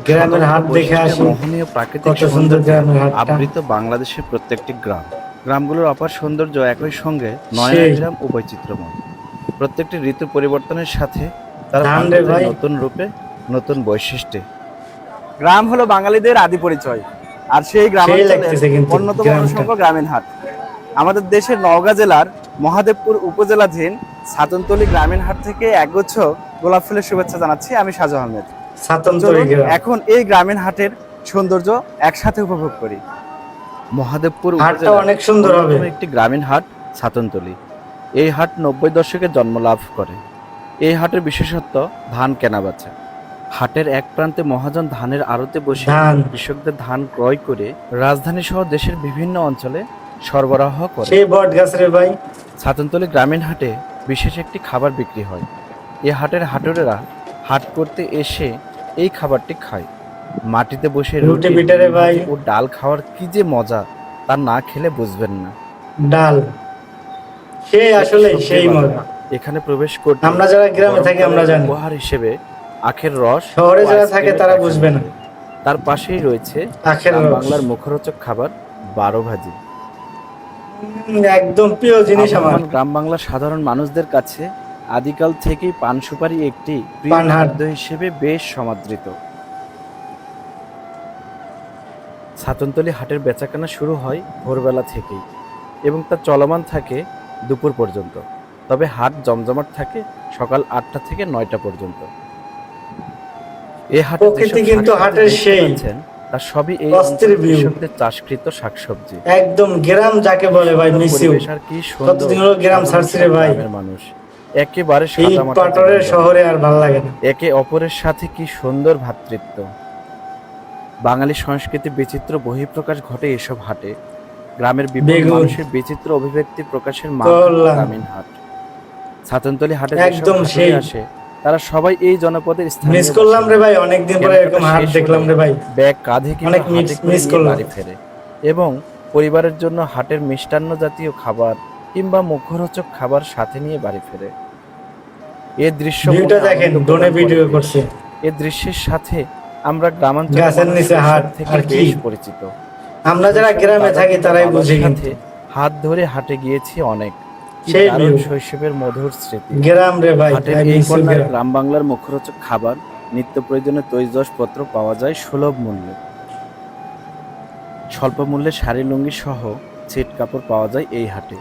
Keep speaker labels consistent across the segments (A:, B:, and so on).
A: গ্রামের হাট দেখে আসি,
B: মোহনীয় প্রাকৃতিক
A: কত সুন্দর
B: সৌন্দর্যে
A: গ্রামের হাটটা।
B: আবৃত বাংলাদেশের প্রত্যেকটি গ্রামগুলোর অপার সৌন্দর্য একই সঙ্গে
A: সেই।
B: নয়নাভিরাম ও বৈচিত্র্যময়। প্রত্যেকটি ঋতু পরিবর্তনের সাথে তারা
A: ধান
B: পাল্টে
A: রে
B: যায়
A: ভাই।
B: নতুন রূপে, নতুন বৈশিষ্ট্যে।
C: গ্রাম হলো বাঙালিদের আদি পরিচয়, আর সেই
A: সেই
C: গ্রামাঞ্চলের
A: লাগতেছে কিন্তু
C: অন্যতম
A: গ্রামটা।
C: অনুষঙ্গ গ্রামীণ হাট। আমাদের দেশের নওগাঁ জেলার মহাদেবপুর উপজেলাধীন ছাতনতলী গ্রামীণ হাট থেকে একগুচ্ছ গোলাপ ফুলের শুভেচ্ছা জানাচ্ছি আমি সাজু আহমেদ।
A: ছাতনতলী
C: চলুন
A: গ্রাম।
C: এখন এই গ্রামীণ হাটের সৌন্দর্য একসাথে উপভোগ করি।
B: মহাদেবপুর
A: হাটটা
B: উপজেলার
A: অনেক সুন্দর হবে।
B: অন্যতম একটি গ্রামীণ হাট ছাতনতলী। এই হাট 90 দশকে জন্ম লাভ করে। এই হাটের বিশেষত্ব ধান কেনাবেচা। হাটের এক প্রান্তে মহাজন ধানের আড়তে বসে
A: ধান।
B: কৃষকদের ধান ক্রয় করে রাজধানী সহ দেশের বিভিন্ন অঞ্চলে সরবরাহ করে।
A: সেই বট গাছ রে ভাই।
B: ছাতনতলী গ্রামীণ হাটে বিশেষ একটি খাবার বিক্রি হয়। এই হাটের হাটুরেরা হাট করতে এসে এই খাবারটি খায়। মাটিতে বসে
A: রুটি পিঠা রে ভাই।
B: ও ডাল খাওয়ার কি যে মজা, তা না খেলে বুঝবেন না।
A: ডাল সেই আসলে সেই মজা।
B: এখানে প্রবেশ করতে
A: আমরা যারা গ্রামে থাকি আমরা জানি।
B: উপহার হিসেবে আখের রস,
A: শহরে
B: ও
A: যারা
B: আইসক্রিমের
A: থাকে তারা
B: প্যাকেট
A: বুঝবে না।
B: দেয়। তার পাশেই রয়েছে
A: আখের
B: গ্রাম
A: রস।
B: বাংলার মুখরোচক খাবার 12 ভাজি।
A: একদম প্রিয় জিনিস আমার।
B: আবহমান গ্রাম বাংলার সাধারণ মানুষদের কাছে আদিকাল থেকেই পান সুপারি একটি প্রিয়
A: পান হাট।
B: খাদ্য হিসেবে বেশ সমাদৃত। ছাতনতলী হাটের বেচাকেনা শুরু হয় ভোরবেলা থেকেই এবং তা চলমান থাকে দুপুর পর্যন্ত। তবে হাট জমজমাট থাকে সকাল 8টা থেকে 9টা পর্যন্ত। এই হাটে
A: প্রকৃতি
B: যেসব
A: কিন্তু
B: শাকসবজি
A: হাটের
B: দেখতে
A: সেই
B: পাচ্ছেন, তা সবই এই
A: অস্থির
B: অঞ্চলের
A: view।
B: কৃষকদের চাষকৃত শাকসবজি।
A: একদম গ্রাম যাকে বলে ভাই, মিস ইউ।
B: পরিবেশ আর কি সুন্দর।
A: কতদিন হলো গ্রাম ছাড়ছি রে ভাই।
B: গ্রামের মানুষ একেবারে
A: এই
B: সাদামাটা
A: পাটরের
B: জীবনযাপন।
A: শহরে আর ভাল লাগে না।
B: একে অপরের সাথে কি সুন্দর ভ্রাতৃত্ব। বাঙালি সংস্কৃতি বিচিত্র বহিঃপ্রকাশ ঘটে এসব হাটে। গ্রামের বিপুল
A: বেগুন।
B: মানুষের বিচিত্র অভিব্যক্তি প্রকাশের মাধ্যম
A: করলা।
B: গ্রামীণ হাট। ছাতনতলী হাটে
A: একদম
B: যেসব
A: সেই।
B: হাটে আসে তারা সবাই এই জনপদের স্থানীয়
A: মিস করলাম রে
B: বাসিন্দা।
A: ভাই, অনেকদিন পরে
B: কেনাকাটা
A: এরকম হাট
B: শেষ
A: দেখলাম
B: হলে
A: রে ভাই।
B: ব্যাগ কাঁধে কিংবা
A: অনেক
B: হাতে করে
A: মিস
B: নিয়ে
A: করলাম।
B: বাড়ি ফেরে এবং পরিবারের জন্য হাটের মিষ্টান্ন জাতীয় খাবার কিংবা মুখরোচক খাবার সাথে নিয়ে বাড়ি ফেরে। এ দৃশ্য
A: ভিউটা
B: মনে
A: দেখেন,
B: আনন্দ
A: ড্রোনে
B: প্রদান
A: ভিডিও
B: করে।
A: করছে।
B: এ দৃশ্যের সাথে আমরা গ্রামাঞ্চলের
A: গাছের নিচে
B: মানুষের
A: হাট,
B: থেকে
A: আর কি?
B: বেশ পরিচিত।
A: আমরা যারা গ্রামে থাকি তারাই
B: বাবার
A: বুঝি
B: সাথে
A: কিন্তু।
B: হাত ধরে হাটে গিয়েছি অনেক। কি
A: সেই
B: দারুণ
A: view।
B: শৈশবের মধুর স্মৃতি।
A: গ্রাম রে ভাই,
B: হাটের
A: I
B: এই
A: miss you
B: কর্নার
A: গ্রাম।
B: গ্রাম বাংলার মুখরোচক খাবার, নিত্য প্রয়োজনীয় তৈজসপত্র পাওয়া যায় সুলভ মূল্যে। স্বল্প মূল্যে শাড়ি লুঙ্গি সহ সেট কাপড় পাওয়া যায় এই হাটে।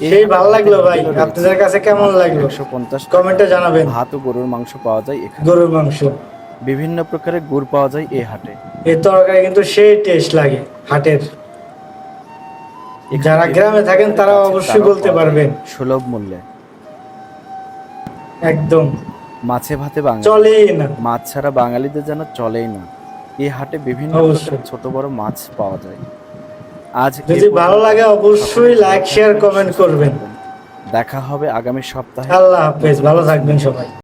B: এই
A: সেই
B: হাটে
A: ভালো লাগলো ভাই,
B: রয়েছে
A: আপনাদের কাছে কেমন লাগলো
B: 150
A: কমেন্টে জানাবেন।
B: ভাত ও গরুর মাংস পাওয়া যায় এখানে।
A: গরুর মাংস,
B: বিভিন্ন প্রকারের গুড় পাওয়া যায় এই হাটে।
A: এই তরকারি কিন্তু সেই টেস্ট লাগে হাটের।
B: এখানে
A: যারা
B: বিভিন্ন
A: গ্রামে থাকেন
B: প্রকারের
A: তারা
B: গাছের
A: অবশ্যই
B: চারাও
A: বলতে
B: পাওয়া যায়
A: পারবেন।
B: সুলভ মূল্যে।
A: একদম
B: মাছে ভাতে বাঙালি,
A: চলেই না।
B: মাছ ছাড়া বাঙালিদের যেন চলেই না। এই হাটে বিভিন্ন
A: অবশ্যই।
B: প্রকারের ছোট বড় মাছ পাওয়া যায়। আজ এ
A: যদি ভালো
B: পর্যন্ত।
A: লাগে অবশ্যই
B: সকলে
A: লাইক
B: ভালো
A: শেয়ার
B: থাকবেন,
A: কমেন্ট
B: সুস্থ
A: করবেন।
B: থাকবেন। দেখা হবে আগামী সপ্তাহে।
A: আল্লাহ হাফেজ, ভালো থাকবেন সবাই।